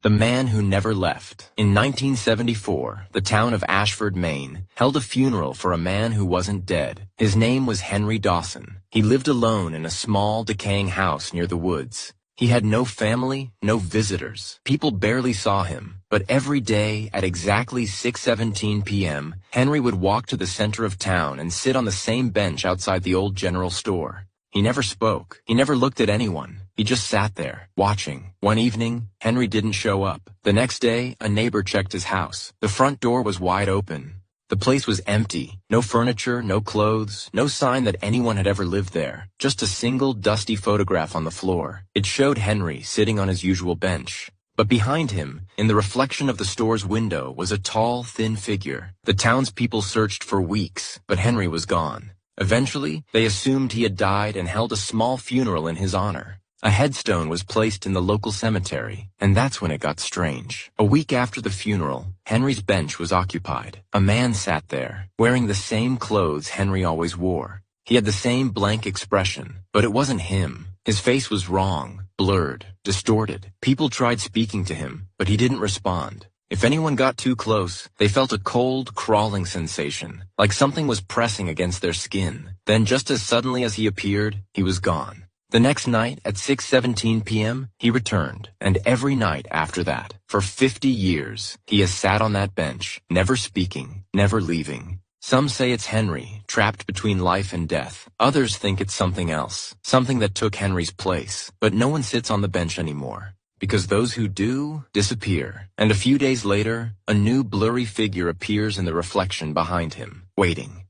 The Man Who Never Left. In 1974, the town of Ashford, Maine, held a funeral for a man who wasn't dead. His name was Henry Dawson. He lived alone in a small, decaying house near the woods. He had no family, no visitors. People barely saw him. But every day, at exactly 6:17 p.m., Henry would walk to the center of town and sit on the same bench outside the old general store. He never spoke. He never looked at anyone. He just sat there, watching. One evening, Henry didn't show up. The next day, a neighbor checked his house. The front door was wide open. The place was empty. No furniture, no clothes, no sign that anyone had ever lived there. Just a single dusty photograph on the floor. It showed Henry sitting on his usual bench. But behind him, in the reflection of the store's window, was a tall, thin figure. The townspeople searched for weeks, but Henry was gone. Eventually, they assumed he had died and held a small funeral in his honor. A headstone was placed in the local cemetery, and that's when it got strange. A week after the funeral, Henry's bench was occupied. A man sat there, wearing the same clothes Henry always wore. He had the same blank expression, but it wasn't him. His face was wrong, blurred, distorted. People tried speaking to him, but he didn't respond. If anyone got too close, they felt a cold, crawling sensation, like something was pressing against their skin. Then just as suddenly as he appeared, he was gone. The next night, at 6:17 p.m., he returned, and every night after that, for 50 years, he has sat on that bench, never speaking, never leaving. Some say it's Henry, trapped between life and death. Others think it's something else, something that took Henry's place. But no one sits on the bench anymore, because those who do disappear. And a few days later, a new blurry figure appears in the reflection behind him, waiting.